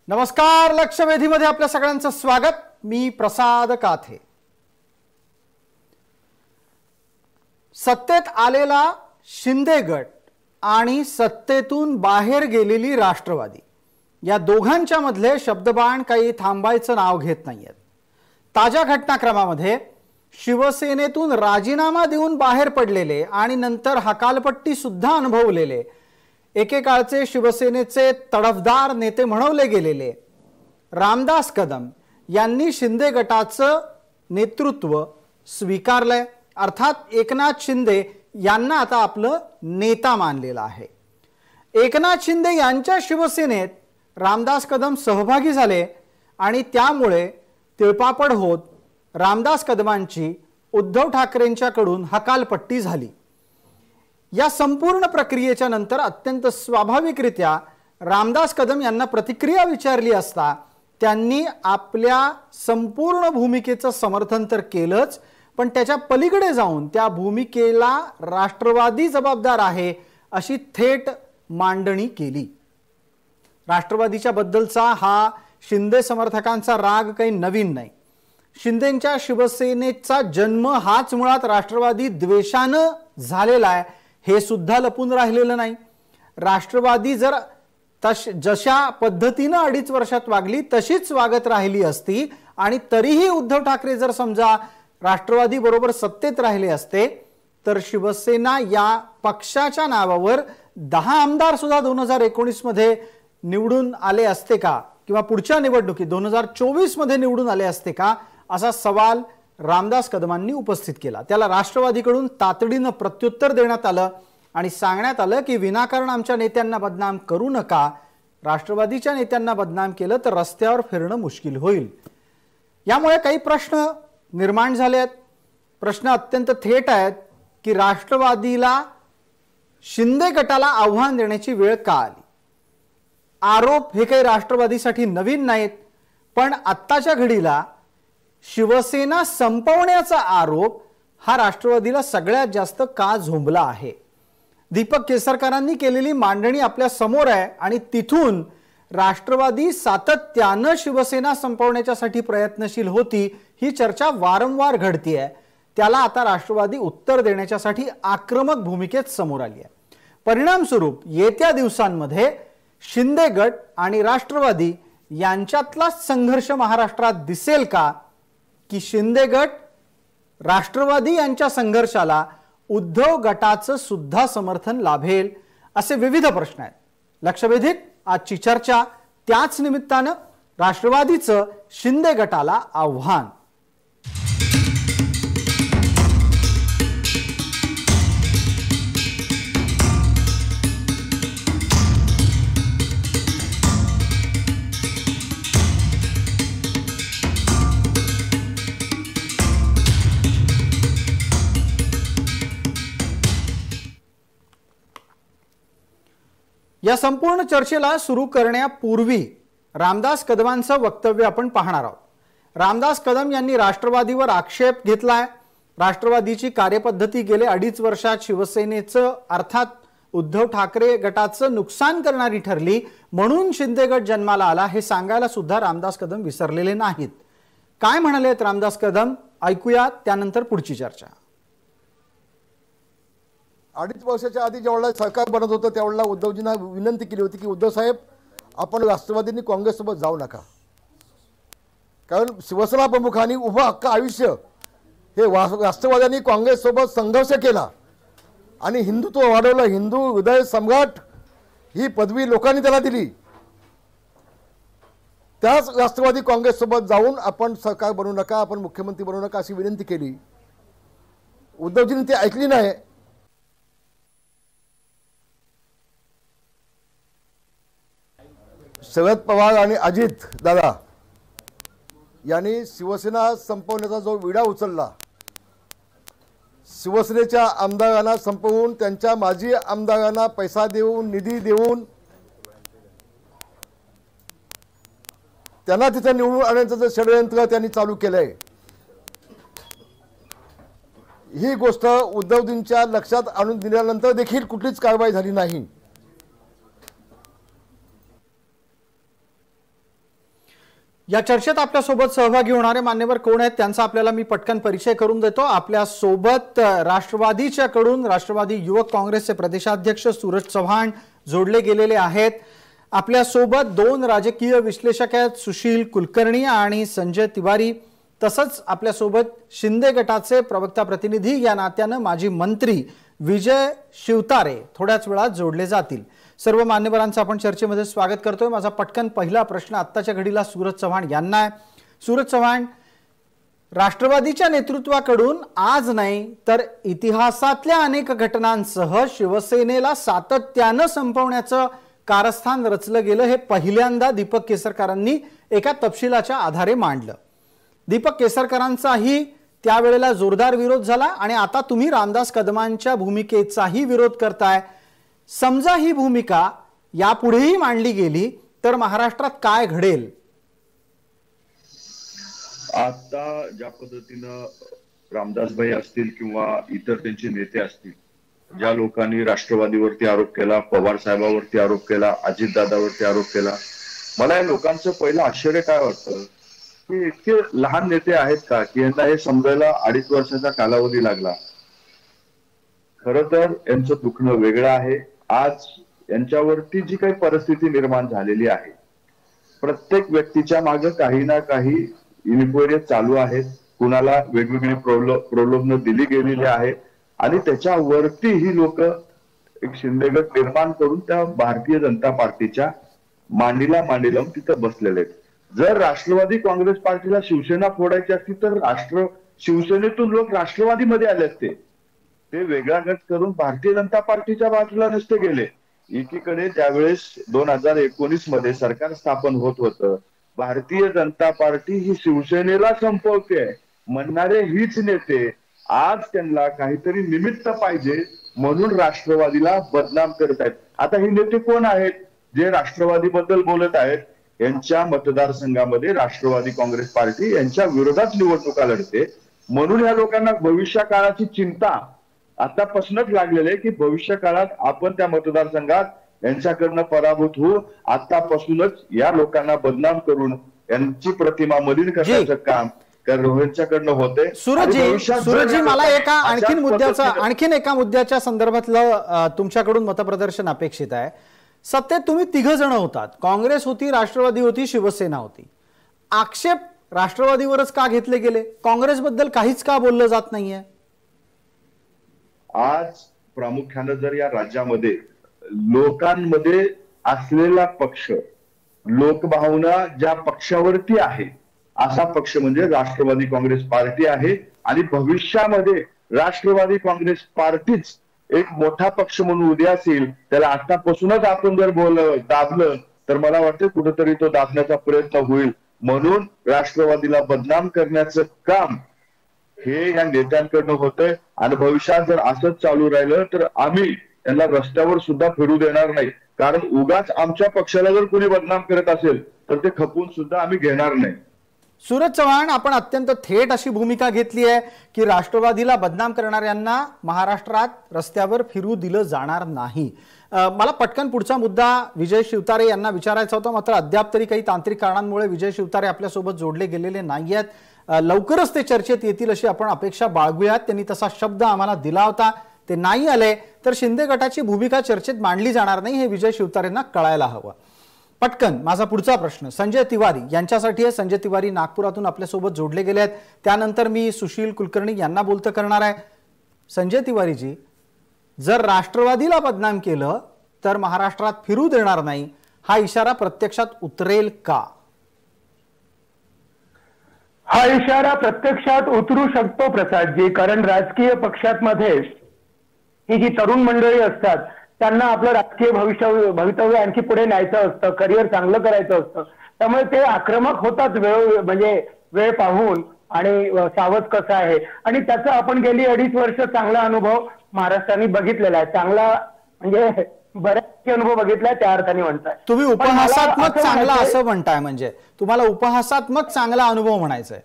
नमस्कार. लक्षवेधीमध्ये आपल्या सगळ्यांचं स्वागत. मी प्रसाद काथे. सत्तेत आलेला शिंदे गट आणि सत्तेतून बाहेर गेलेली राष्ट्रवादी या दोघांच्या मधले शब्दबाण काही थांबायचं नाव घेत नाहीयेत. ताज्या घटनाक्रमामध्ये शिवसेनेतून राजीनामा देऊन बाहेर पडलेले आणि नंतर हकालपट्टी सुद्धा अनुभवलेले एकेकाळचे शिवसेनेचे तडफदार नेते म्हणवले गेलेले रामदास कदम यांनी शिंदे गटाचं नेतृत्व स्वीकारलंय. अर्थात एकनाथ शिंदे यांना आता आपलं नेता मानलेलं आहे. एकनाथ शिंदे यांच्या शिवसेनेत रामदास कदम सहभागी झाले आणि त्यामुळे तिळपापड होत रामदास कदमांची उद्धव ठाकरेंच्याकडून हकालपट्टी झाली. या संपूर्ण प्रक्रियेच्या नंतर अत्यंत स्वाभाविकरित्या रामदास कदम यांना प्रतिक्रिया विचारली असता त्यांनी आपल्या संपूर्ण भूमिकेचं समर्थन तर केलंच, पण त्याच्या पलीकडे जाऊन त्या भूमिकेला राष्ट्रवादी जबाबदार आहे अशी थेट मांडणी केली. राष्ट्रवादीच्या बद्दलचा हा शिंदे समर्थकांचा राग काही नवीन नाही. शिंदेंच्या शिवसेनेचा जन्म हाच मुळात राष्ट्रवादी द्वेषानं झालेला आहे हे सुद्धा लपून राहिलेलं नाही. राष्ट्रवादी जर जशा पद्धतीनं 2.5 वर्षात वागली तशीच वागत राहिली असती आणि तरीही उद्धव ठाकरे जर समजा राष्ट्रवादी बरोबर सत्तेत राहिले असते तर शिवसेना या पक्षाच्या नावावर 10 आमदार सुद्धा 2019 मध्ये निवडून आले असते का, किंवा पुढच्या निवडणुकीत 2024 मध्ये निवडून आले असते का, असा सवाल रामदास कदमांनी उपस्थित केला. त्याला राष्ट्रवादीकडून तातडीनं प्रत्युत्तर देण्यात आलं आणि सांगण्यात आलं की विनाकारण आमच्या नेत्यांना बदनाम करू नका. राष्ट्रवादीच्या नेत्यांना बदनाम केलं तर रस्त्यावर फिरणं मुश्किल होईल. यामुळे काही प्रश्न निर्माण झाले आहेत. प्रश्न अत्यंत थेट आहेत की राष्ट्रवादीला शिंदे गटाला आव्हान देण्याची वेळ का आली. आरोप हे काही राष्ट्रवादीसाठी नवीन नाहीत, पण आत्ताच्या घडीला शिवसेना संपवण्याचा आरोप हा राष्ट्रवादीला सगळ्यात जास्त का झोंबला आहे. दीपक केसरकरांनी केलेली मांडणी आपल्या समोर आहे आणि तिथून राष्ट्रवादी सातत्यानं शिवसेना संपवण्यासाठी प्रयत्नशील होती ही चर्चा वारंवार घडतीये. त्याला आता राष्ट्रवादी उत्तर देण्यासाठी आक्रमक भूमिकेत समोर आली आहे. परिणाम स्वरूप येत्या दिवसांमध्ये शिंदे गट आणि राष्ट्रवादी यांच्यातला संघर्ष महाराष्ट्रात दिसेल का, की शिंदे गट राष्ट्रवादी यांच्या संघर्षाला उद्धव गटाचं सुद्धा समर्थन लाभेल, असे विविध प्रश्न आहेत. लक्षवेधीत आजची चर्चा त्याच निमित्तानं राष्ट्रवादीचं शिंदे गटाला आव्हान. या संपूर्ण चर्चेला सुरू करण्यापूर्वी रामदास कदमांचं वक्तव्य आपण पाहणार आहोत. रामदास कदम यांनी राष्ट्रवादीवर आक्षेप घेतलाय. राष्ट्रवादीची कार्यपद्धती गेले 2.5 वर्षात शिवसेनेचं अर्थात उद्धव ठाकरे गटाचं नुकसान करणारी ठरली, म्हणून शिंदे गट जन्माला आला हे सांगायला सुद्धा रामदास कदम विसरलेले नाहीत. काय म्हणालेत रामदास कदम ऐकूया, त्यानंतर पुढची चर्चा. 2.5 वर्षाच्या आधी जेवढा सरकार बनत होतं त्यावेळेला उद्धवजींना विनंती केली होती की उद्धव साहेब आपण राष्ट्रवादींनी काँग्रेससोबत जाऊ नका, कारण शिवसेना प्रमुखांनी उभं हक्क आयुष्य हे राष्ट्रवाद्यांनी काँग्रेससोबत संघर्ष केला आणि हिंदुत्व वाढवलं. हिंदू हृदय सम्राट ही पदवी लोकांनी त्याला दिली. त्याच राष्ट्रवादी काँग्रेससोबत जाऊन आपण सरकार बनवू नका, आपण मुख्यमंत्री बनवू नका अशी विनंती केली. उद्धवजींनी ती ऐकली नाही. शरद पवार आणि अजित दादा यांनी शिवसेना संपवण्याचा जो विडा उचलला, शिवसेनेच्या आमदारांना संपवून त्यांच्या माजी आमदारांना पैसा देऊन निधी देऊन त्यांना तिथे निवडून आणण्याचं जे षडयंत्र त्यांनी चालू केलंय, ही गोष्ट उद्धवजींच्या लक्षात आणून दिल्यानंतर देखील कुठलीच कारवाई झाली नाही. या चर्चेत आपल्यासोबत सहभागी होणारे मान्यवर कोण आहेत त्यांचा आपल्याला मी पटकन परिचय करून देतो। आपल्यासोबत राष्ट्रवादीच्याकडून राष्ट्रवादी युवक काँग्रेसचे प्रदेशाध्यक्ष सूरज चव्हाण जोडले गेलेले आहेत। आपल्यासोबत दोन राजकीय विश्लेषक आहेत, सुशील कुलकर्णी आणि संजय तिवारी। तसंच आपल्यासोबत शिंदे गटाचे प्रवक्ता प्रतिनिधी या नात्याने माजी मंत्री विजय शिवतारे थोड्याच वेळात जोडले जातील। सर्व मान्यवरांचं आपण चर्चेमध्ये स्वागत करतोय। माझा पटकन पहिला प्रश्न आत्ताच्या घडीला सूरज चव्हाण यांना आहे। सूरज चव्हाण, राष्ट्रवादीच्या नेतृत्वाकडून आज नाही तर इतिहासातल्या अनेक घटनांसह शिवसेनेला सातत्याने संपवण्याचं कारस्थान रचलं गेलं हे पहिल्यांदा दीपक केसरकरांनी एका तपशिलाच्या आधारे मांडलं। दीपक केसरकरांचाही त्यावेळेला जोरदार विरोध झाला आणि आता तुम्ही रामदास कदमांच्या भूमिकेचाही विरोध करताय। समजा ही भूमिका यापुढेही मांडली गेली तर महाराष्ट्रात काय घडेल? आता ज्या पद्धतीनं रामदासभाई असतील किंवा इतर त्यांचे नेते असतील, ज्या लोकांनी राष्ट्रवादीवरती आरोप केला, पवार साहेबांवरती आरोप केला, अजितदादावरती आरोप केला, मला या लोकांचं पहिलं आश्चर्य काय वाटतं की इतके लहान नेते आहेत का की यांना हे समजायला 2.5 वर्षाचा कालावधी लागला। खरं तर यांचं दुखणं वेगळं आहे। आज यांच्यावरती जी काही परिस्थिती निर्माण झालेली आहे, प्रत्येक व्यक्तीच्या मागे काही ना काही इन्क्वायरी चालू आहेत, कुणाला वेगवेगळी प्रलोभन दिली गेलेली आहे आणि त्याच्यावरती ही लोक एक शिंदे गट निर्माण करून त्या भारतीय जनता पार्टीच्या मांडीला मांडी लावून तिथं बसलेले आहेत। जर राष्ट्रवादी काँग्रेस पार्टीला शिवसेना फोडायची असती तर शिवसेनेतून लोक राष्ट्रवादीमध्ये आले असते, ते वेगळा गट करून भारतीय जनता पार्टीच्या बाजूला नसते गेले। एकीकडे त्यावेळेस 2019 मध्ये सरकार स्थापन होत होतं, भारतीय जनता पार्टी ही शिवसेनेला संपवते म्हणणारे हीच नेते आज त्यांना काहीतरी निमित्त पाहिजे म्हणून राष्ट्रवादीला बदनाम करत आहेत। आता ही नेते कोण आहेत जे राष्ट्रवादीबद्दल बोलत आहेत? यांच्या मतदारसंघामध्ये राष्ट्रवादी काँग्रेस पार्टी यांच्या विरोधात निवडणुका लढते, म्हणून या लोकांना भविष्य काळाची चिंता आतापासूनच लागलेली आहे की भविष्य काळात आपण त्या मतदारसंघात यांच्याकडनं पराभूत होऊ। आतापासूनच या लोकांना बदनाम करून यांची प्रतिमा मलिन करण्याचं काम रोहितच्याकडनं होते। सूरजजी, मला आणखीन एका मुद्द्याच्या संदर्भातलं तुमच्याकडून मतप्रदर्शन अपेक्षित आहे। सत्तेत तुम्ही 3 जण होतात, काँग्रेस होती, राष्ट्रवादी होती, शिवसेना होती। आक्षेप राष्ट्रवादीवरच का घेतले गेले? काँग्रेसबद्दल काहीच का बोललं जात नाहीये? आज प्रामुख्याने जर या राज्यामध्ये लोकांमध्ये असलेला पक्ष, लोकभावना ज्या पक्षावरती आहे असा पक्ष म्हणजे राष्ट्रवादी काँग्रेस पार्टी आहे आणि भविष्यामध्ये राष्ट्रवादी काँग्रेस पार्टीच एक मोठा पक्ष म्हणून उद्या असेल। त्याला आतापासूनच आपण जर दाबलं तर मला वाटतं कुठेतरी तो दाबण्याचा प्रयत्न होईल, म्हणून राष्ट्रवादीला बदनाम करण्याचं काम हे या नेत्यांकडनं होतंय आणि भविष्यात जर असंच चालू राहिलं तर आम्ही त्यांना रस्त्यावर सुद्धा फिरू देणार नाही, कारण उगाच आमच्या पक्षाला जर कोणी बदनाम करत असेल तर ते खपून सुद्धा आम्ही घेणार नाही। सूरज चव्हाण, आपण अत्यंत थेट अशी भूमिका घेतली आहे की राष्ट्रवादीला बदनाम करणाऱ्यांना महाराष्ट्रात रस्त्यावर फिरू दिलं जाणार नाही। मला पटकन पुढचा मुद्दा विजय शिवतारे यांना विचारायचा होता, मात्र अद्याप तरी काही तांत्रिक कारणांमुळे विजय शिवतारे आपल्यासोबत जोडले गेलेले नाहीयेत। लवकरच ते चर्चेत येतील अशी आपण अपेक्षा बाळगूयात। त्यांनी तसा शब्द आम्हाला दिला होता, ते नाही आले तर शिंदे गटाची भूमिका चर्चेत मांडली जाणार नाही हे विजय शिवतारेंना कळायला हवं। पटकन माझा पुढचा प्रश्न संजय तिवारी यांच्यासाठी आहे। संजय तिवारी नागपुरातून आपल्यासोबत जोडले गेले आहेत, त्यानंतर मी सुशील कुलकर्णी यांना बोलतं करणार आहे। संजय तिवारीजी, जर राष्ट्रवादीला बदनाम केलं तर महाराष्ट्रात फिरू देणार नाही हा इशारा प्रत्यक्षात उतरेल का? हा इशारा प्रत्यक्षात उतरू शकतो प्रसादजी, कारण राजकीय पक्षांमध्ये ही जी तरुण मंडळी असतात त्यांना आपलं राजकीय भवितव्य आणखी पुढे न्यायचं असतं, करिअर चांगलं करायचं असतं, त्यामुळे ते आक्रमक होतात वेळ पाहून आणि सावध कसं आहे। आणि त्याचा आपण गेली 2.5 वर्ष चांगला अनुभव महाराष्ट्राने बघितलेला आहे, चांगला म्हणजे बऱ्याच अनुभव बघितलाय त्या अर्थाने म्हणताय तुम्ही। उपहासात्मक चांगला असं म्हणताय म्हणजे तुम्हाला उपहासात्मक चांगला अनुभव म्हणायचा आहे?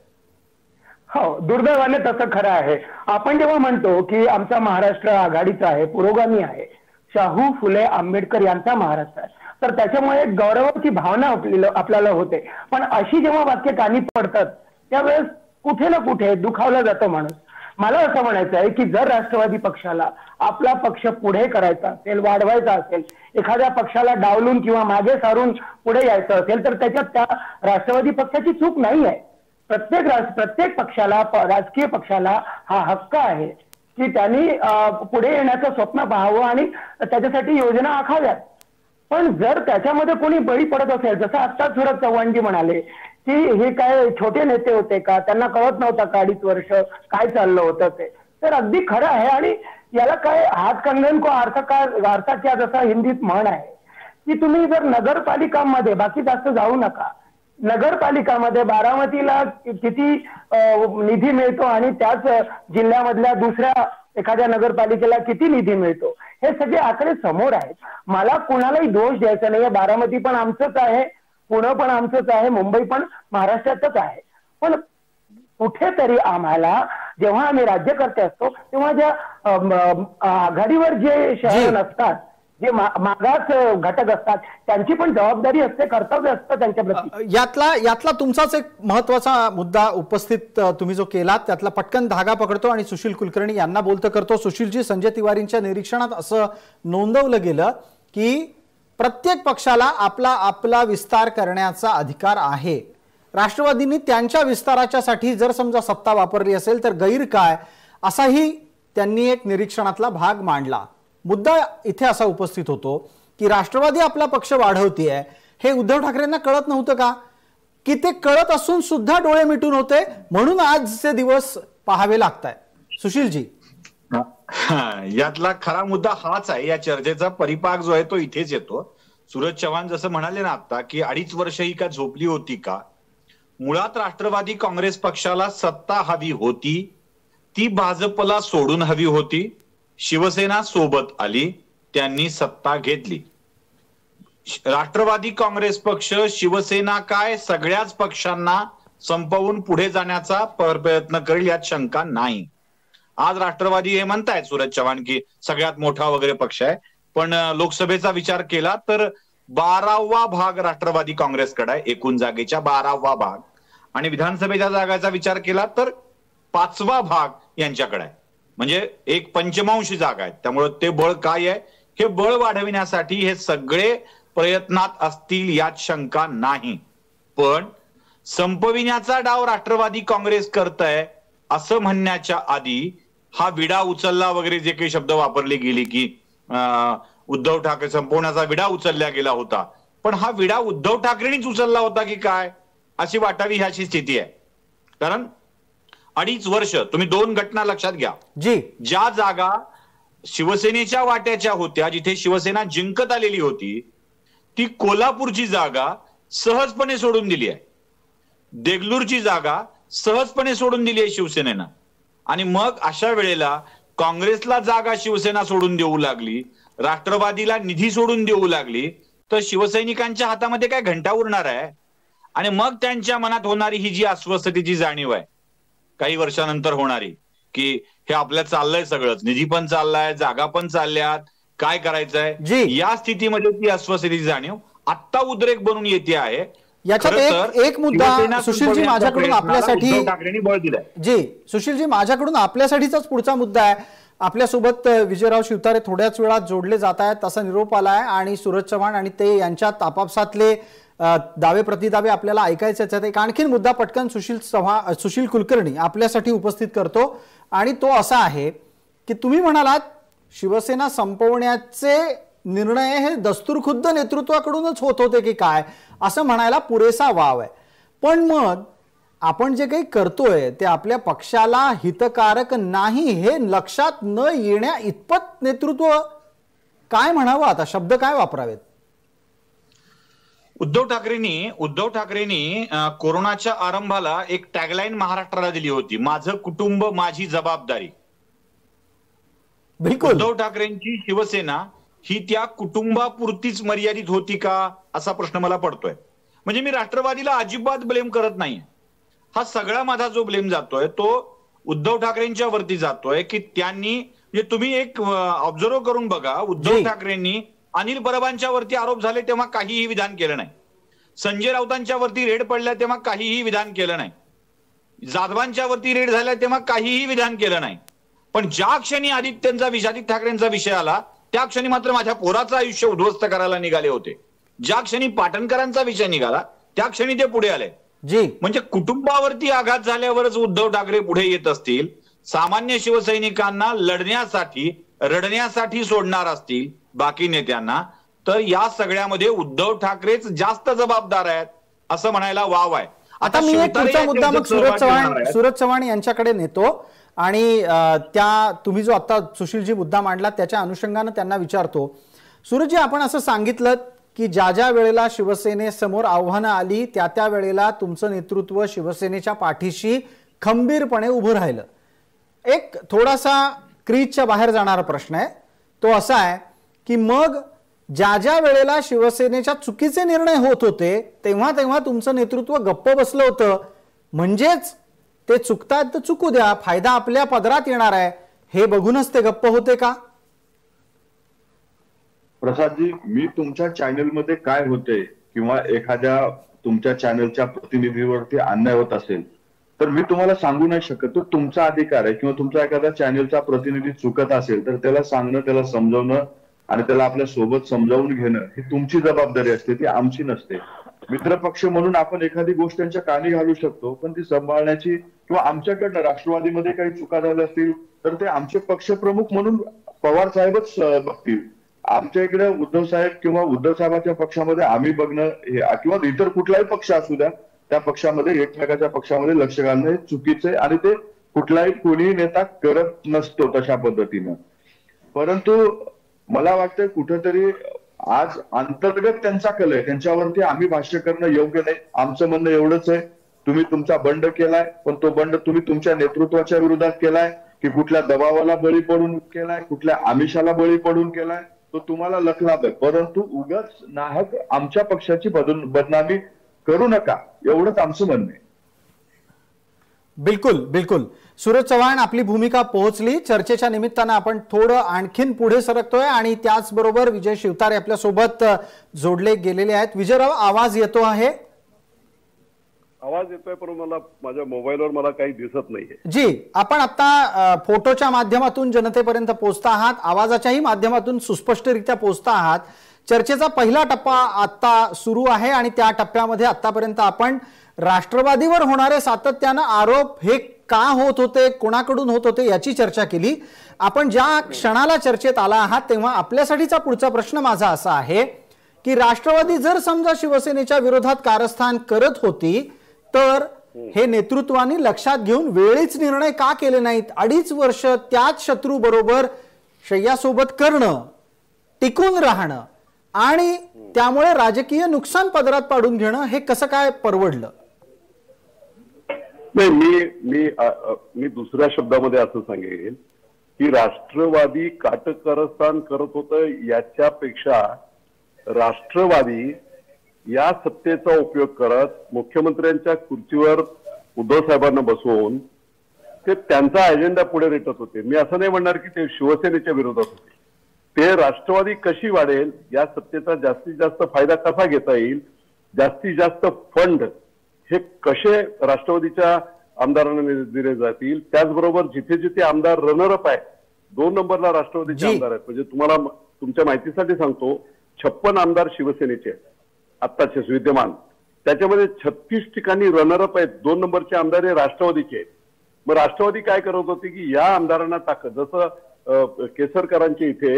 हो, दुर्दैवाने तसं खरं आहे। आपण जेव्हा म्हणतो की आमचा महाराष्ट्र आघाडीचा आहे, पुरोगामी आहे, शाहू फुले आंबेडकर यांचा महाराष्ट्र आहे, तर त्याच्यामुळे एक गौरवाची भावना आपल्याला होते. पण अशी जेव्हा वाक्य कानी पडतात त्यावेळेस कुठे ना कुठे दुखावला जातो माणूस. मला असं म्हणायचं आहे की जर राष्ट्रवादी पक्षाला आपला पक्ष पुढे करायचा असेल, वाढवायचा असेल, एखाद्या पक्षाला डावलून किंवा मागे सारून पुढे यायचं असेल तर त्याच्यात त्या राष्ट्रवादी पक्षाची चूक नाही आहे. प्रत्येक पक्षाला, राजकीय पक्षाला हा हक्क आहे की त्यांनी पुढे येण्याचं स्वप्न पाहावं आणि त्याच्यासाठी योजना आखाव्यात. पण जर त्याच्यामध्ये कोणी बळी पडत असेल, जसं आता सुरज चव्हाणजी म्हणाले की हे काय छोटे नेते होते का, त्यांना कळत नव्हतं का 2.5 वर्ष काय चाललं होतं ते, तर अगदी खरं आहे. आणि याला काय हात कंगन को आरसा क्या जसा हिंदीत म्हण आहे की तुम्ही जर नगरपालिकांमध्ये बाकी जास्त जाऊ नका. नगरपालिकामध्ये बारामतीला किती निधी मिळतो आणि त्याच जिल्ह्यामधल्या दुसऱ्या एखाद्या नगरपालिकेला किती निधी मिळतो हे सगळे आकडे समोर आहेत. मला कुणालाही दोष द्यायचा नाहीये. बारामती पण आमचंच आहे, पुणे पण आमचंच आहे, मुंबई पण महाराष्ट्रातच आहे. पण कुठेतरी आम्हाला जेव्हा आम्ही राज्यकर्ते असतो तेव्हा ज्या आघाडीवर जे शहर नसतात, जे मागास घटक असतात, त्यांची पण जबाबदारी असते, कर्तव्य असतं त्यांच्या प्रती. यातला तुमचाच एक महत्वाचा मुद्दा उपस्थित तुम्ही जो केलात त्यातला पटकन धागा पकडतो आणि सुशील कुलकर्णी यांना बोलतं करतो. सुशीलजी, संजय तिवारींच्या निरीक्षणात असं नोंदवलं गेलं की प्रत्येक पक्षाला आपला विस्तार करण्याचा अधिकार आहे. राष्ट्रवादींनी त्यांच्या विस्ताराच्यासाठी जर समजा सत्ता वापरली असेल तर गैर काय, असाही त्यांनी एक निरीक्षणातला भाग मांडला. मुद्दा इथे असा उपस्थित होतो की राष्ट्रवादी आपला पक्ष वाढवतीये हे उद्धव ठाकरेंना कळत नव्हतं का, की ते कळत असून सुद्धा डोळे मिटून होते म्हणून आजचे दिवस पाहावे लागताय. सुशीलजी, यातला खरा मुद्दा हाच आहे. या चर्चेचा परिपाक जो आहे तो इथेच येतो. सूरज चव्हाण जसं म्हणाले ना आता की 2.5 वर्ष ही का झोपली होती का. मुळात राष्ट्रवादी काँग्रेस पक्षाला सत्ता हवी होती, ती भाजपला सोडून हवी होती. शिवसेना सोबत आली, त्यांनी सत्ता घेतली. राष्ट्रवादी काँग्रेस पक्ष, शिवसेना काय सगळ्याच पक्षांना संपवून पुढे जाण्याचा प्रयत्न करेल यात शंका नाही. आज राष्ट्रवादी हे म्हणतायत सूरज चव्हाण की सगळ्यात मोठा वगैरे पक्ष आहे, पण लोकसभेचा विचार केला तर 12वा भाग राष्ट्रवादी काँग्रेसकडे आहे, एकूण जागेच्या 12वा भाग. आणि विधानसभेच्या जागाचा विचार केला तर 5वा भाग यांच्याकडे आहे, म्हणजे एक पंचमांशी जागा आहेत. त्यामुळे ते बळ काय आहे, हे बळ वाढविण्यासाठी हे सगळे प्रयत्नात असतील यात शंका नाही. पण संपविण्याचा डाव राष्ट्रवादी काँग्रेस करतंय असं म्हणण्याच्या आधी हा विडा उचलला वगैरे जे काही शब्द वापरले गेले की उद्धव ठाकरे संपवण्याचा विडा उचलला गेला होता, पण हा विडा उद्धव ठाकरेंनीच उचलला होता की काय अशी वाटावी ह्याची स्थिती आहे. कारण 2.5 वर्ष तुम्ही 2 घटना लक्षात घ्या. ज्या जागा शिवसेनेच्या वाट्याच्या होत्या, जिथे शिवसेना जिंकत आलेली होती, ती कोल्हापूरची जागा सहजपणे सोडून दिली आहे. देगलूरची जागा सहजपणे सोडून दिली आहे शिवसेनेनं. आणि मग अशा वेळेला काँग्रेसला जागा शिवसेना सोडून देऊ लागली, राष्ट्रवादीला निधी सोडून देऊ लागली, तर शिवसैनिकांच्या हातामध्ये काय घंटा उरणार आहे. आणि मग त्यांच्या मनात होणारी ही जी अस्वस्थतेची जाणीव आहे काही वर्षानंतर होणारी, की हे आपल्या चाललंय सगळंच, निधी पण चाललाय, जागा पण चालल्यात, काय करायचंय, या स्थितीमध्ये ती अस्वस्थतेची जाणीव आत्ता उद्रेक बनून येते आहे. याच्यात एक मुद्दा सुशीलजी माझ्याकडून आपल्यासाठी ठाकरेंनी बळ दिलंय. जी सुशीलजी, माझ्याकडून आपल्यासाठीचाच पुढचा मुद्दा आहे. आपल्यासोबत विजयराव शिवतारे थोड्याच वेळात जोडले जात आहेत असा निरोप आलाय आणि सूरज चव्हाण आणि ते यांच्यात आपापसातले दावे प्रतिदावे आपल्याला ऐकायचे आहेत. एक आणखीन मुद्दा पटकन सुशील कुलकर्णी आपल्यासाठी उपस्थित करतो आणि तो असा आहे की तुम्ही म्हणालात शिवसेना संपवण्याचे निर्णय हे दस्तूरखुद्द नेतृत्वाकडूनच होत होते की काय, असं म्हणायला पुरेसा वाव आहे. पण मग आपण जे काही करतोय ते आपल्या पक्षाला हितकारक नाही हे लक्षात न येण्या इतपत नेतृत्व काय म्हणावं, आता शब्द काय वापरावेत. उद्धव ठाकरेंनी कोरोनाच्या आरंभाला एक टॅगलाईन महाराष्ट्राला दिली होती, माझं कुटुंब माझी जबाबदारी. बिलकुल. उद्धव ठाकरेंची शिवसेना ही त्या कुटुंबापुरतीच मर्यादित होती का असा प्रश्न मला पडतोय. म्हणजे मी राष्ट्रवादीला अजिबात ब्लेम करत नाही. हा सगळा माझा जो ब्लेम जातोय तो उद्धव ठाकरेंच्या वरती जातोय की त्यांनी, म्हणजे तुम्ही एक ऑब्झर्व करून बघा, उद्धव ठाकरेंनी अनिल परबांच्या वरती आरोप झाले तेव्हा काहीही विधान केलं नाही. संजय राऊतांच्या वरती रेड पडल्या तेव्हा काहीही विधान केलं नाही. जाधवांच्या वरती रेड झाल्या तेव्हा काहीही विधान केलं नाही. पण ज्या क्षणी आदित्य ठाकरेंचा विषय आला त्या क्षणी मात्र माझ्या पोराचं आयुष्य उद्ध्वस्त करायला निघाले होते. ज्या क्षणी पाटणकरांचा विषय निघाला त्या क्षणी ते पुढे आले. जी, म्हणजे कुटुंबावरती आघात झाल्यावरच उद्धव ठाकरे पुढे येत असतील, सामान्य शिवसैनिकांना लढण्यासाठी रडण्यासाठी सोडणार असतील बाकी नेत्यांना, तर या सगळ्यामध्ये उद्धव ठाकरेच जास्त जबाबदार आहेत असं म्हणायला वाव आहे. आता मी एक पुढचा मुद्दा मग सूरज चव्हाण यांच्याकडे नेतो आणि त्या तुम्ही जो आता सुशीलजी मुद्दा मांडला त्याच्या अनुषंगाने त्यांना विचारतो. सूरजजी, आपण असं सांगितलं की ज्या ज्या वेळेला शिवसेनेसमोर आव्हानं आली त्या वेळेला तुमचं नेतृत्व शिवसेनेच्या पाठीशी खंबीरपणे उभं राहिलं. एक थोडासा क्रीजच्या बाहेर जाणारा प्रश्न आहे तो असा आहे की मग ज्या ज्या वेळेला शिवसेनेच्या चुकीचे निर्णय होत होते तेव्हा तेव्हा तुमचं नेतृत्व गप्प बसलं होतं. म्हणजेच ते चुकतात तर चुकू द्या, फायदा आपल्या पदरात येणार आहे हे बघूनच ते गप्प होते का? प्रसादजी, मी तुमच्या चॅनलमध्ये काय होते किंवा एखाद्या तुमच्या चॅनलच्या प्रतिनिधीवरती अन्याय होत असेल तर मी तुम्हाला सांगू नाही शकत. तो तुमचा अधिकार आहे. किंवा तुमचा एखादा चॅनलचा प्रतिनिधी चुकत असेल तर त्याला सांगणं, त्याला समजवणं आणि त्याला आपल्या सोबत समजावून घेणं ही तुमची जबाबदारी असते, ती आमची नसते. मित्रपक्ष म्हणून आपण एखादी गोष्ट त्यांच्या कानी घालू शकतो, पण ती सांभाळण्याची किंवा आमच्याकडनं राष्ट्रवादीमध्ये काही चुका झाल्या असतील तर ते आमचे पक्षप्रमुख म्हणून पवार साहेबच बघतील. आमच्या इकडे उद्धव साहेब किंवा उद्धव साहेबांच्या पक्षामध्ये आम्ही बघणं किंवा इतर कुठलाही पक्ष असू द्या त्या पक्षामध्ये एकमेकाच्या पक्षामध्ये लक्ष घालणं हे चुकीचे आणि ते कुठलाही कोणी नेता करत नसतो तशा पद्धतीनं. परंतु मला वाटतं कुठेतरी आज अंतर्गत त्यांचा कल आहे, त्यांच्यावरती आम्ही भाष्य करणं योग्य नाही. आमचं म्हणणं एवढंच आहे, तुम्ही तुमचा बंड केलाय पण तो बंड तुम्ही तुमच्या नेतृत्वाच्या विरोधात केलाय की कुठल्या दबावाला बळी पडून केलाय, कुठल्या आमिषाला बळी पडून केलाय तो तुम्हाला लखलाभ आहे. परंतु उगाच नाहक आमच्या पक्षाची बदनामी करू नका एवढंच आमचं म्हणणं आहे. बिलकुल बिलकुल. सूरज चव्हाण, आपली भूमिका पोहोचली. चर्चेच्या निमित्तानं आपण थोडं आणखीन पुढे सरकतोय आणि त्याचबरोबर विजय शिवतारे आपल्या सोबत जोडले गेलेले आहेत. विजयराव, आवाज येतो आहे? आवाज येतोय पण मला माझ्या मोबाईलवर मला काही दिसत नाहीये. जी, आपण आता फोटोच्या माध्यमातून जनतेपर्यंत पोहोचता आहात, आवाजाच्याही माध्यमातून सुस्पष्टरित्या पोहोचता आहात. चर्चेचा पहिला टप्पा आता सुरू आहे आणि त्या टप्प्यामध्ये आतापर्यंत आपण राष्ट्रवादीवर होणारे सातत्यानं आरोप हे का होत होते, कोणाकडून होत होते याची चर्चा केली. आपण ज्या क्षणाला चर्चेत आला आहात तेव्हा आपल्यासाठीचा पुढचा प्रश्न माझा असा आहे की राष्ट्रवादी जर समजा शिवसेनेच्या विरोधात कारस्थान करत होती तर हे नेतृत्वाने लक्षात घेऊन वेळीच निर्णय का केले नाहीत? 2.5 वर्ष त्याच शत्रू बरोबर शय्यासोबत करणं, टिकून राहणं आणि त्यामुळे राजकीय नुकसान पदरात पाडून घेणं हे कसं काय परवडलं? नाही, मी दुसऱ्या शब्दामध्ये असं सांगेन की राष्ट्रवादी काटकारस्थान करत होतं याच्यापेक्षा राष्ट्रवादी या सत्तेचा उपयोग करत मुख्यमंत्र्यांच्या खुर्चीवर उद्धव साहेबांना बसवून ते त्यांचा अजेंडा पुढे रेटत होते. मी असं नाही म्हणणार की ते शिवसेनेच्या विरोधात होते. ते राष्ट्रवादी कशी वाढेल, या सत्तेचा जास्तीत जास्त फायदा कसा घेता येईल, जास्तीत जास्त फंड हे कसे राष्ट्रवादीच्या आमदारांना दिले जातील, त्याचबरोबर जिथे जिथे आमदार रनरअप आहे 2 नंबरला राष्ट्रवादीचे आमदार आहेत. म्हणजे तुम्हाला तुमच्या माहितीसाठी सांगतो, 56 आमदार शिवसेनेचे आहेत आत्ताचे विद्यमान, त्याच्यामध्ये 36 ठिकाणी रनरअप आहेत. 2 नंबरचे आमदार हे राष्ट्रवादीचे आहेत. मग राष्ट्रवादी काय करत होती की या आमदारांना ताकद, जसं केसरकरांच्या इथे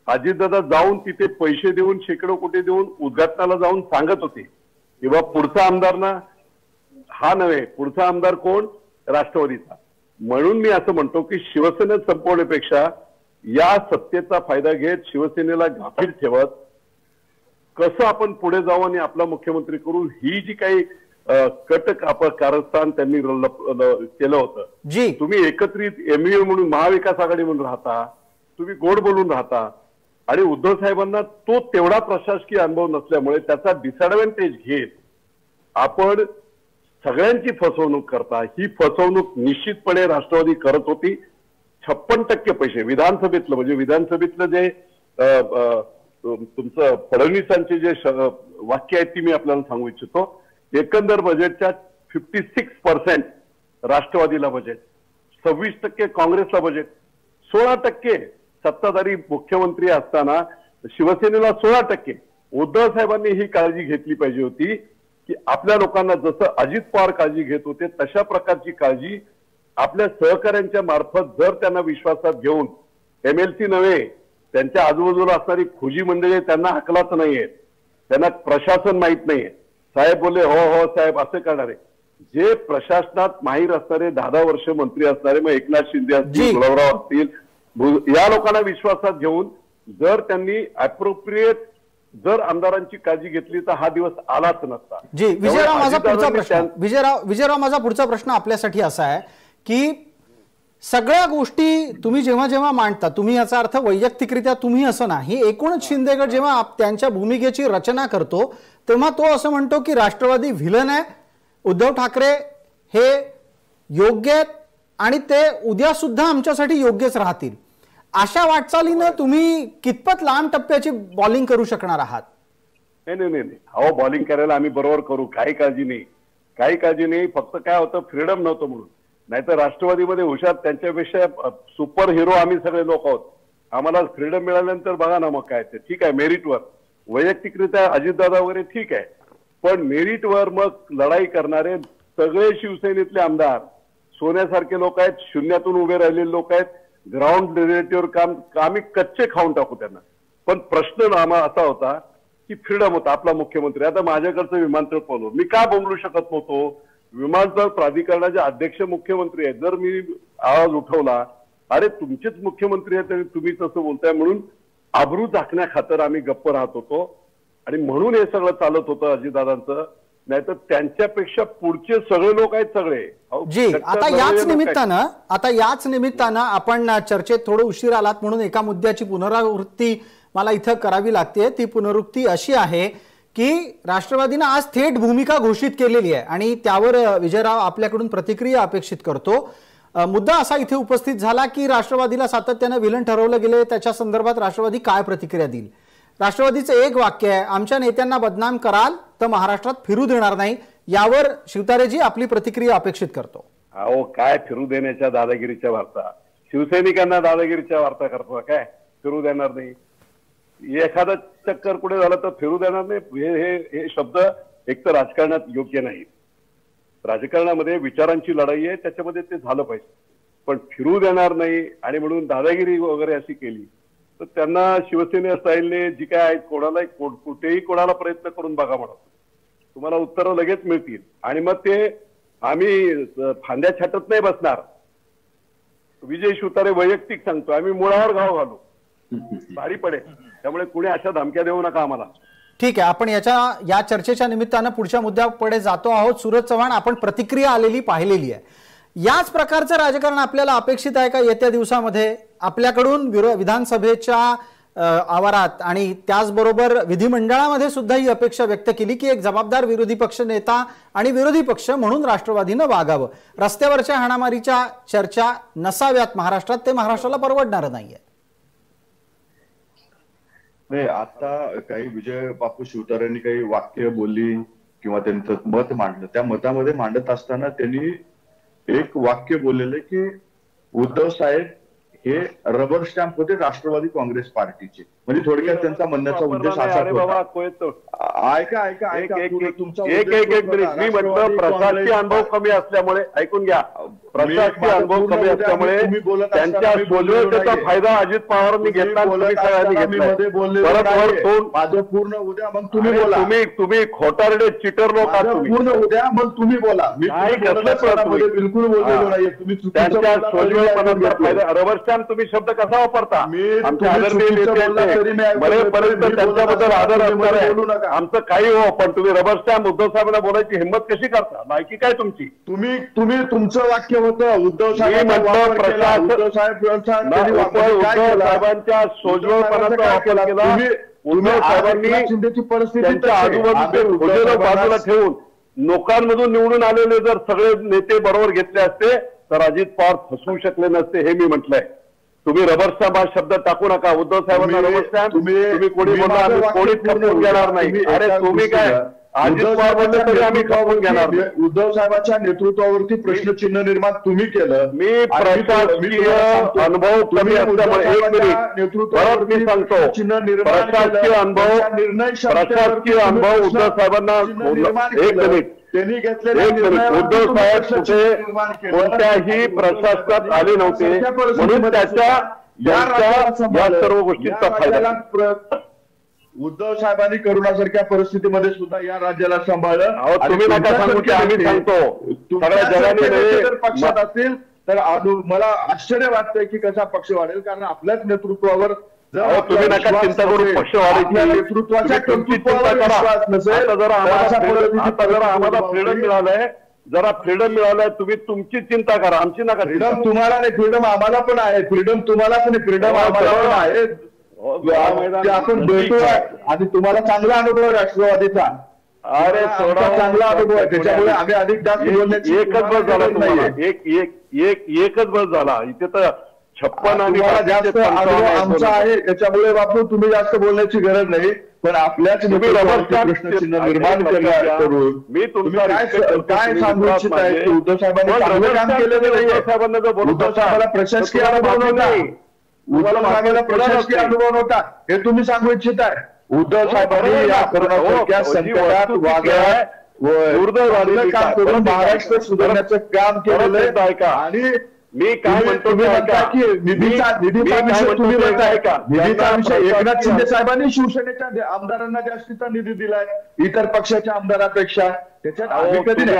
अजितदादा जाऊन तिथे पैसे देऊन शेकडो कोटी देऊन उद्घाटनाला जाऊन सांगत होते किंवा पुढचा आमदार ना हा नव्हे, पुढचा आमदार कोण, राष्ट्रवादीचा. म्हणून मी असं म्हणतो की शिवसेनेत संपवण्यापेक्षा या सत्तेचा फायदा घेत शिवसेनेला गाफील ठेवत कसं आपण पुढे जाऊ आणि आपला मुख्यमंत्री करू, ही जी काही कारस्थान त्यांनी केलं होतं. तुम्ही एकत्रित एमयू म्हणून महाविकास आघाडी म्हणून राहता, तुम्ही गोड बोलून राहता आणि उद्धव साहेबांना तो तेवढा प्रशासकीय अनुभव नसल्यामुळे त्याचा डिसएडव्हान्टेज घेत आपण सगळ्यांची फसवणूक करता. ही फसवणूक निश्चितपणे राष्ट्रवादी करत होती. 56% पैसे विधानसभेतलं, म्हणजे विधानसभेतलं जे तुमचं फडणवीसांचे जे वाक्य आहेत ती मी आपल्याला सांगू इच्छितो. एकंदर बजेटच्या 56% राष्ट्रवादीला बजेट, 26% काँग्रेसला बजेट, 16% सत्ताधारी मुख्यमंत्री असताना शिवसेनेला 16%. उद्धव साहेबांनी ही काळजी घेतली पाहिजे होती की आपल्या लोकांना जसं अजित पवार काळजी घेत होते तशा प्रकारची काळजी आपल्या सहकाऱ्यांच्या मार्फत जर त्यांना विश्वासात घेऊन MLC नव्हे त्यांच्या आजूबाजूला असणारी खुजी मंडळी त्यांना हकलाच नाहीये, त्यांना प्रशासन माहित नाहीये. साहेब बोलले हो हो साहेब असं करणारे जे प्रशासनात माहीर असणारे 10 वर्ष मंत्री असणारे मग एकनाथ शिंदे असतील, गुलाबराव असतील, या लोकांना विश्वासात घेऊन जर त्यांनी अप्रोप्रिएट जर आमदारांची काळजी घेतली तर हा दिवस आलाच नसता. जी विजयराव, माझा पुढचा प्रश्न विजयराव माझा पुढचा प्रश्न आपल्यासाठी असा आहे की सगळ्या गोष्टी तुम्ही जेव्हा जेव्हा मांडता, तुम्ही याचा अर्थ वैयक्तिकरित्या तुम्ही असं नाही, एकूणच शिंदेगड जेव्हा त्यांच्या भूमिकेची रचना करतो तेव्हा तो असं म्हणतो की राष्ट्रवादी व्हिलन आहे, उद्धव ठाकरे हे योग्य आहेत आणि ते उद्या सुद्धा आमच्यासाठी योग्यच राहतील. अशा वाटचालीनं तुम्ही कितपत लांब टप्प्याची बॉलिंग करू शकणार आहात? नाही, अहो बॉलिंग करायला आम्ही बरोबर करू, काही काळजी नाही. फक्त काय होतं, फ्रीडम नव्हतं म्हणून. नाहीतर राष्ट्रवादीमध्ये हुशार त्यांच्यापेक्षा सुपर हिरो आम्ही सगळे लोक आहोत. आम्हाला फ्रीडम मिळाल्यानंतर बघा ना मग काय ते ठीक आहे, मेरिटवर वैयक्तिकरित्या अजितदादा वगैरे ठीक आहे, पण मेरिटवर मग लढाई करणारे सगळे शिवसेनेतले आमदार सोन्यासारखे लोक आहेत, शून्यातून उभे राहिलेले लोक आहेत, ग्राउंड रिलेटिव्ह काम आम्ही कच्चे खाऊन टाकू त्यांना. पण प्रश्न आम्हाला असा होता की फ्रीडम होता आपला मुख्यमंत्री. आता माझ्याकडचं विमानतळ बोललो, मी का बोलू शकत नव्हतो? विमानतळ प्राधिकरणाचे अध्यक्ष मुख्यमंत्री आहेत, जर मी आवाज उठवला अरे तुमचेच मुख्यमंत्री आहेत आणि तुम्ही तसं बोलताय म्हणून आबरू झाकण्या खातर आम्ही गप्प राहत होतो आणि म्हणून हे सगळं चालत होतं अजितदादांचं. नाहीतर त्यांच्यापेक्षा पुढचे सगळे लोक आहेत सगळे. जी आता याच निमित्तानं आपण चर्चेत थोडं उशीर आलात म्हणून एका मुद्द्याची पुनरावृत्ती मला इथं करावी लागते. ती पुनरुक्ती अशी आहे की राष्ट्रवादीनं आज थेट भूमिका घोषित केलेली आहे आणि त्यावर विजयराव आपल्याकडून प्रतिक्रिया अपेक्षित करतो. मुद्दा असा इथे उपस्थित झाला की राष्ट्रवादीला सातत्यानं विलन ठरवलं गेले, त्याच्या संदर्भात राष्ट्रवादी काय प्रतिक्रिया देईल? राष्ट्रवादीचं एक वाक्य आहे, आमच्या नेत्यांना बदनाम कराल तर महाराष्ट्रात फिरू देणार नाही. यावर शिवतारेजी आपली प्रतिक्रिया अपेक्षित करतो. अहो काय फिरू देण्याच्या दादागिरीच्या वार्ता, शिवसैनिकांना दादागिरीच्या वार्ता करतो काय? फिरू देणार नाही, एखादा चक्कर कुठे झालं तर फिरू देणार नाही, हे शब्द एक तर राजकारणात योग्य नाही. राजकारणामध्ये विचारांची लढाई आहे, त्याच्यामध्ये ते झालं पाहिजे. पण फिरू देणार नाही आणि म्हणून दादागिरी वगैरे अशी केली तर त्यांना शिवसेने स्टाईलने जी काय आहेत कोणाला कुठेही कोणाला प्रयत्न करून बघा म्हणा, तुम्हाला उत्तरं लगेच मिळतील. आणि मग ते आम्ही फांद्या छाटत नाही बसणार. विजय शिवतारे वैयक्तिक सांगतो, आम्ही मुळावर घाव घालू, भारी पडेल. त्यामुळे कुणी अशा धमक्या देऊ नका आम्हाला. ठीक आहे, आपण या चर्चेच्या निमित्तानं पुढच्या मुद्द्याकडे जातो आहोत. सूरज चव्हाण, आपण प्रतिक्रिया आलेली पाहिलेली आहे. याच प्रकारचं राजकारण आपल्याला अपेक्षित आहे का येत्या दिवसामध्ये आपल्याकडून? विधानसभेच्या आवारात आणि त्याचबरोबर विधिमंडळामध्ये सुद्धा ही अपेक्षा व्यक्त केली की एक जबाबदार विरोधी पक्ष नेता आणि विरोधी पक्ष म्हणून राष्ट्रवादीनं वागावं. रस्त्यावरच्या हाणामारीच्या चर्चा नसाव्यात महाराष्ट्रात, ते महाराष्ट्राला परवडणार नाहीये. नाही, आता काही विजय बापू शिवतारेंनी काही वाक्य बोलली किंवा त्यांचं मत मांडलं, त्या मतामध्ये मांडत असताना त्यांनी एक वाक्य बोललेलं की उद्धव साहेब हे रबर स्टॅम्प होते राष्ट्रवादी काँग्रेस पार्टीचे. म्हणजे थोडक्यात त्यांचा म्हणण्याचा उद्देश असा होता. ऐका मी म्हटलं प्रशासकीय अनुभव कमी असल्यामुळे, ऐकून घ्या, प्रशासकीय अनुभव कमी असल्यामुळे त्यांच्या बोलण्याचा फायदा अजित पवारांनी घेतला, माझं पूर्ण उद्या मग तुम्ही बोला. तुम्ही खोटारडे चिटर लोक आहात, पूर्ण उद्या मग तुम्ही बोला. बिलकुल बोललेलो नाहीये तुम्ही. त्यांच्या सोजवळपणाचा फायदा, रबर स्टॅम्प तुम्ही शब्द कसा वापरता? आमच्या आदरणीय नेते मरेपर्यंत त्यांच्याबद्दल आदर असणार आहे आमचं काही हो, पण तुम्ही रबर स्टॅम्प उद्धव साहेबांना बोलायची हिंमत कशी करता? लायकी काय तुमची? तुम्ही तुमचं वाक्य होतं उद्धव साहेबांच्या सोजवळपणाचा वापर केला. उद्धव साहेबांनी त्यांच्या आजूबाजूला बाजूला ठेवून लोकांमधून निवडून आलेले जर सगळे नेते बरोबर घेतले असते तर अजित पवार फसवू शकले नसते, हे मी म्हटलंय. तुम्ही रबर स्टॅम्प हा शब्द टाकू नका. उद्धव साहेबांना रबर स्टॅम्प तुम्ही कोणी बोलला आम्ही कोणीच खपवून घेणार नाही. अरे तुम्ही काय अजित पवार बोलले तरी आम्ही खपवून घेणार. उद्धव साहेबांच्या नेतृत्वावरती प्रश्नचिन्ह निर्माण तुम्ही केलं. मी प्रशासकीय अनुभव कमी असल्यामुळे एक मिनिट परत मी सांगतो प्रशासकीय अनुभव उद्धव साहेबांना एक मिनिट त्यांनी घेतलेले उद्धव साहेब कुठे कोणत्याही प्रशासनात आले नव्हते म्हणून त्याच्या या सर्व गोष्टींचा फायदा उद्धव साहेबांनी करोनासारख्या परिस्थितीमध्ये सुद्धा या राज्याला सांभाळलं. तुम्ही नका सांगू की आम्ही सांगतो सगळ्या जगाने पक्षात असतील तर मला आश्चर्य वाटतंय की कसा पक्ष वाढेल. कारण आपल्याच नेतृत्वावर तुम्ही नका चिंता करू पक्ष वाढायची नेतृत्वाच्या जरा आम्हाला फ्रीडम मिळालंय जरा फ्रीडम मिळालंय तुम्ही तुमची चिंता करा आमची नका. फ्रीडम तुम्हाला नाही फ्रीडम आम्हाला पण आहे. फ्रीडम तुम्हालाच नाही फ्रीडम आम्हाला पण आहे. आपण भेटूया आणि तुम्हाला चांगला अनुभव आहे राष्ट्रवादीचा. अरे चांगला अनुभव आहे त्याच्यामुळे आम्ही अधिक जास्त बोलण्याची एकच बस झाला तुम्हाला एकच बस झाला इथे तर 56 आणि जास्त अनुभव आमचा आहे त्याच्यामुळे बापू तुम्ही जास्त बोलण्याची गरज नाही. पण आपल्याच प्रश्नचिन्ह निर्माण करून मी तुमचा काय सांगू इच्छित आहे की उद्धव साहेबांनी चांगलं काम केलेलं नाही. उद्धव साहेबांना प्रशासकीय अनुभव नव्हता. उद्धव साहेबांना प्रशासकीय अनुभव नव्हता हे तुम्ही सांगू इच्छित आहे. उद्धव साहेबांनी या कोरोनासारख्या संकटात वागण्यात काम करून महाराष्ट्र सुधारण्याचं काम केलेलं आहे का. आणि मी काय म्हणतो की निधीचा विषय तुम्ही म्हणताय का. निधीचा विषय एकनाथ शिंदे साहेबांनी शिवसेनेच्या आमदारांना जास्तीचा निधी दिलाय इतर पक्षाच्या आमदारांपेक्षा. त्याच्यात आम्ही कधी नाही.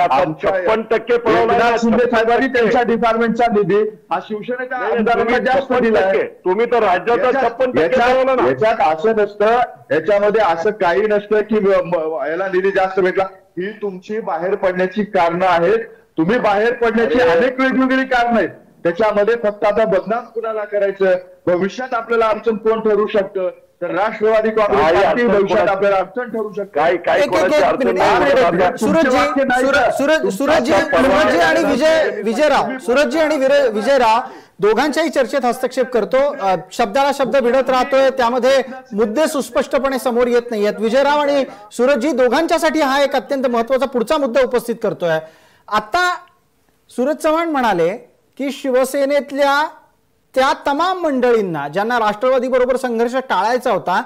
56% एकनाथ शिंदे साहेबांनी त्यांच्या डिपार्टमेंटच्या निधी हा शिवसेनेच्या आमदारांना जास्त दिलाय. तुम्ही तर राज्याचा 56% याच्यात असं नसतं. याच्यामध्ये असं काही नसतं की याला निधी जास्त भेटला. ही तुमची बाहेर पडण्याची कारणं आहेत. तुम्ही बाहेर पडण्याची अनेक वेगवेगळी कारणं आहेत. त्याच्यामध्ये फक्त आता बदनाम कुणाला करायचं भविष्यात आपल्याला अडचण कोण ठरू शकतं तर राष्ट्रवादी काँग्रेस पार्टी भविष्यात आपल्याला अडचण ठरू शकतं. सूरजजी आणि विजयराव दोघांच्याही चर्चेत हस्तक्षेप करतो. शब्दाला शब्द भिडत राहतोय त्यामध्ये मुद्दे सुस्पष्टपणे समोर येत नाहीयेत. विजयराव आणि सूरजजी दोघांच्यासाठी हा एक अत्यंत महत्वाचा पुढचा मुद्दा उपस्थित करतोय. आता सूरज चव्हाण म्हणाले की शिवसेनेतल्या त्या तमाम मंडळींना ज्यांना राष्ट्रवादी बरोबर संघर्ष टाळायचा होता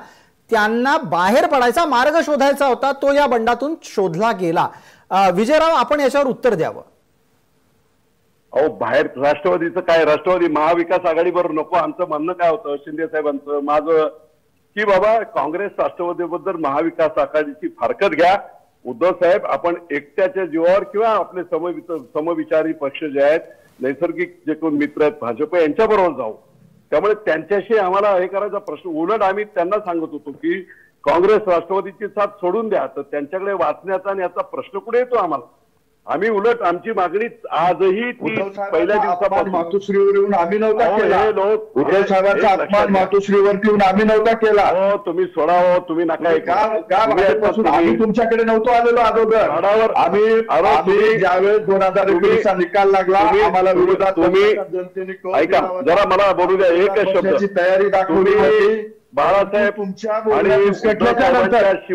त्यांना बाहेर पडायचा मार्ग शोधायचा होता तो या बंडातून शोधला गेला. विजयराव आपण याच्यावर उत्तर द्यावं. अहो बाहेर राष्ट्रवादीचं काय राष्ट्रवादी महाविकास आघाडीवर नको. आमचं म्हणणं काय होतं शिंदे साहेबांचं माझं की बाबा काँग्रेस राष्ट्रवादीबद्दल महाविकास आघाडीची फारकत घ्या. उद्धव साहेब आपण एकट्याच्या जीवावर किंवा आपले समविचारी पक्ष जे आहेत नैसर्गिक जे कोण मित्र आहेत भाजप यांच्याबरोबर जाऊ. त्यामुळे त्यांच्याशी आम्हाला हे करायचा प्रश्न उलट आम्ही त्यांना सांगत होतो की काँग्रेस राष्ट्रवादीची साथ सोडून द्या. तर त्यांच्याकडे वाचण्याचा आणि याचा प्रश्न कुठे येतो आम्हाला. आम्ही उलट आमची मागणी आजही पहिल्या दिवसापासून मातोश्रीवर येऊन आम्ही नव्हता केला. उद्धव साहेबांचा अपमान मातोश्रीवरती येऊन आम्ही नव्हता केला. हो तुम्ही सोडा हो तुम्ही नका आम्ही तुमच्याकडे नव्हतो आलेलो अगोदर. आम्ही ज्यावेळेस 2021चा निकाल लागला आम्हाला विरोधात जनतेने ऐका जरा मला बोलू द्या एकच शब्द तयारी दाखवली होती. बाळासाहेब तुमच्या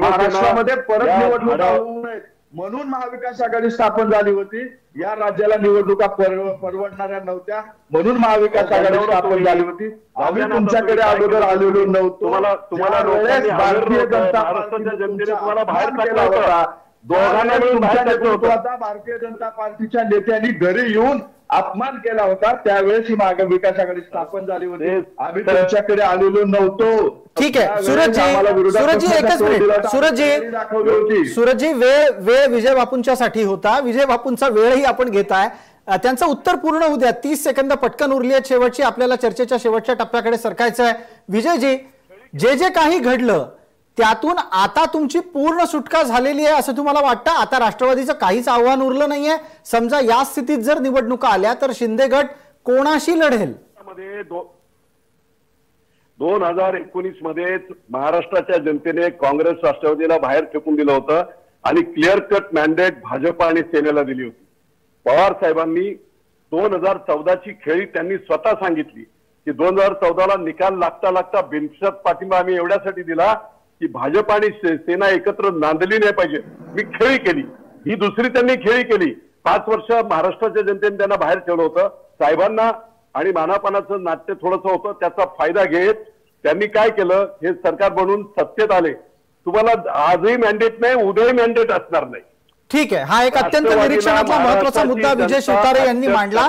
महाराष्ट्रामध्ये परत निवडणूक होऊ नये म्हणून महाविकास आघाडी स्थापन झाली होती. या राज्याला निवडणुका परवडणाऱ्या नव्हत्या म्हणून महाविकास आघाडी स्थापन झाली होती. आम्ही तुमच्याकडे अगोदर आलेलो नव्हतो. तुम्हाला भारतीय जनता महाराष्ट्राच्या जनतेने तुम्हाला बाहेर काढला होता. दोघांना मिळून भारतीय जनता पार्टीच्या नेत्यांनी घरी येऊन अपमान केला होता. त्यावेळेस ही महाविकास आघाडी स्थापन झाली होती. आम्ही तुमच्याकडे आलेलो नव्हतो. ठीक आहे सूरजजी एकच मिनिट. सूरजजी वेळ विजय बापूंच्या साठी होता. विजय बापूंचा वेळही आपण घेताय. त्यांचं उत्तर पूर्ण होऊ द्या. 30 सेकंद पटकन उरली आहेत शेवटची. आपल्याला चर्चेच्या शेवटच्या टप्प्याकडे सरकायचं आहे. विजयजी जे काही घडलं त्यातून आता तुमची पूर्ण सुटका झालेली आहे असं तुम्हाला वाटतं. आता राष्ट्रवादीचं काहीच आव्हान उरलं नाहीये. समजा या स्थितीत जर निवडणुका आल्या तर शिंदे गट कोणाशी लढेल. 2019 मध्ये महाराष्ट्राच्या जनतेने काँग्रेस राष्ट्रवादीला बाहेर फेकून दिलं होतं आणि क्लिअर कट मॅन्डेट भाजप आणि सेनेला दिली होती. पवार साहेबांनी 2014ची खेळी त्यांनी स्वतः सांगितली की 2014ला निकाल लागता बिनशर्त पाठिंबा आम्ही एवढ्यासाठी दिला की भाजप आणि सेना एकत्र नांदली नाही पाहिजे. मी खेळी केली, ही दुसरी त्यांनी खेळी केली. 5 वर्ष महाराष्ट्राच्या जनतेने त्यांना बाहेर ठेवलं होतं. साहेबांना आणि मानापानाचं नाट्य थोडंसं होतं, त्याचा फायदा घेत त्यांनी काय केलं, हे सरकार बनवून सत्तेत आले. तुम्हाला आजही मॅन्डेट नाही, उद्याही मॅन्डेट असणार नाही. ठीक आहे, हा एक अत्यंत निरीक्षणातला महत्वाचा मुद्दा विजय शिवतारे यांनी मांडला.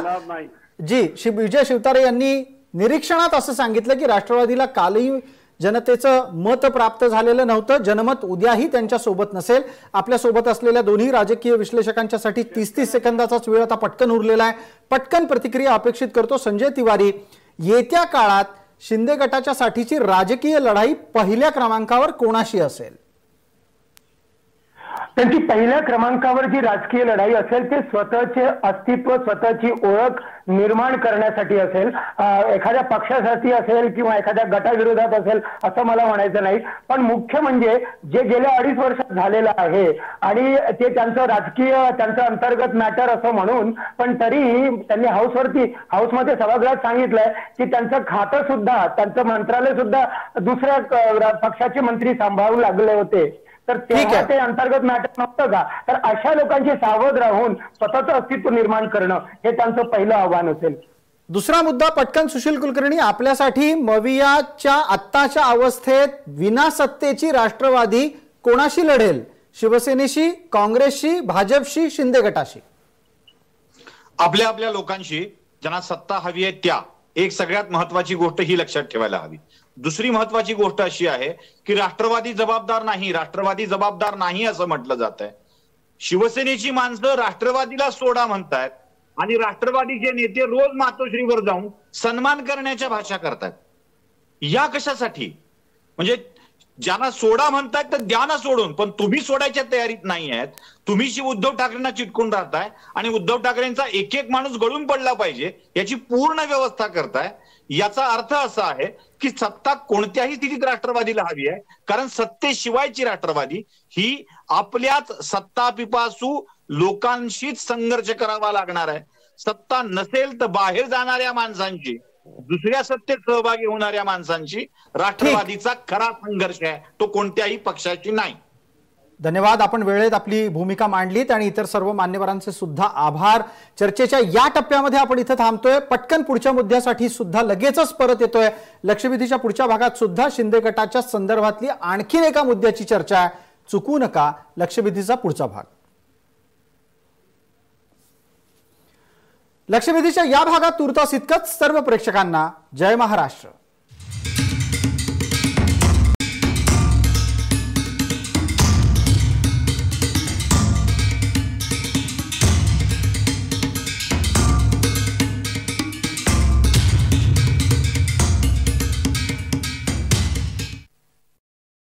जी, विजय शिवतारे यांनी निरीक्षणात असं सांगितलं की राष्ट्रवादीला कालही जनतेचं मत प्राप्त झालेलं नव्हतं, जनमत उद्याही त्यांच्या सोबत नसेल. आपल्या सोबत असलेल्या दोन्ही राजकीय विश्लेषकांच्यासाठी 30 सेकंदाचाच वेळ आता पटकन उरलेला आहे. पटकन प्रतिक्रिया अपेक्षित करतो. संजय तिवारी, येत्या काळात शिंदे गटाच्या साठीची राजकीय लढाई पहिल्या क्रमांकावर कोणाशी असेल? त्यांची पहिल्या क्रमांकावर जी राजकीय लढाई असेल ते स्वतःचे अस्तित्व, स्वतःची ओळख निर्माण करण्यासाठी असेल. एखाद्या पक्षासाठी असेल किंवा एखाद्या गटाविरोधात असेल असं मला म्हणायचं नाही. पण मुख्य म्हणजे जे गेल्या 2.5 वर्षात झालेलं आहे आणि ते त्यांचं राजकीय, त्यांचं अंतर्गत मॅटर असं म्हणून, पण तरीही त्यांनी हाऊसमध्ये सभागृहात सांगितलंय की त्यांचं खातं सुद्धा, त्यांचं मंत्रालय सुद्धा दुसऱ्या पक्षाचे मंत्री सांभाळू लागले होते. तर तेव्हा ते अंतर्गत मॅटर नव्हतं का? तर अशा लोकांची सावध राहून स्वतःचं अस्तित्व निर्माण करणं हे त्यांचं पहिलं आव्हान असेल. दुसरा मुद्दा पटकन सुशील कुलकर्णी, आपल्यासाठी मवियाच्या आत्ताच्या अवस्थेत विना सत्तेची राष्ट्रवादी कोणाशी लढेल? शिवसेनेशी, काँग्रेसशी, भाजपशी, शिंदे गटाशी? आपल्या लोकांशी, ज्यांना सत्ता हवी आहे त्या. एक सगळ्यात महत्वाची गोष्ट ही लक्षात ठेवायला हवी. दुसरी महत्वाची गोष्ट अशी आहे की राष्ट्रवादी जबाबदार नाही असं म्हटलं जात आहे. शिवसेनेची माणसं राष्ट्रवादीला सोडा म्हणतायत आणि राष्ट्रवादीचे नेते रोज मातोश्रीवर जाऊन सन्मान करण्याच्या भाषा करतात. या कशासाठी? म्हणजे ज्यांना सोडा म्हणतायत तर द्या ना सोडून, पण तुम्ही सोडायच्या तयारीत नाही आहेत. तुम्ही उद्धव ठाकरेंना चिटकून राहताय आणि उद्धव ठाकरेंचा एक एक माणूस गळून पडला पाहिजे याची पूर्ण व्यवस्था करताय. याचा अर्थ असा आहे की सत्ता कोणत्याही स्थितीत राष्ट्रवादीला हवी आहे, कारण सत्तेशिवायची राष्ट्रवादी ही आपल्याच सत्ता पिपासू लोकांशीच संघर्ष करावा लागणार आहे. सत्ता नसेल तर बाहेर जाणाऱ्या माणसांची, दुसऱ्या सत्तेत सहभागी होणाऱ्या माणसांची राष्ट्रवादीचा खरा संघर्ष आहे, तो कोणत्याही पक्षाची नाही. धन्यवाद. आपण वेळेत आपली भूमिका मांडलीत आणि इतर सर्व मान्यवरांचे सुद्धा आभार. चर्चेच्या या टप्प्यामध्ये आपण इथं थांबतोय. पटकन पुढच्या मुद्द्यासाठी सुद्धा लगेचच परत येतोय. लक्षवेधीच्या पुढच्या भागात सुद्धा शिंदे गटाच्या संदर्भातली आणखीन एका मुद्द्याची चर्चा आहे. चुकू नका लक्षवेधीचा पुढचा भाग. लक्षवेधीच्या या भागात तुर्तास इतकंच. सर्व प्रेक्षकांना जय महाराष्ट्र.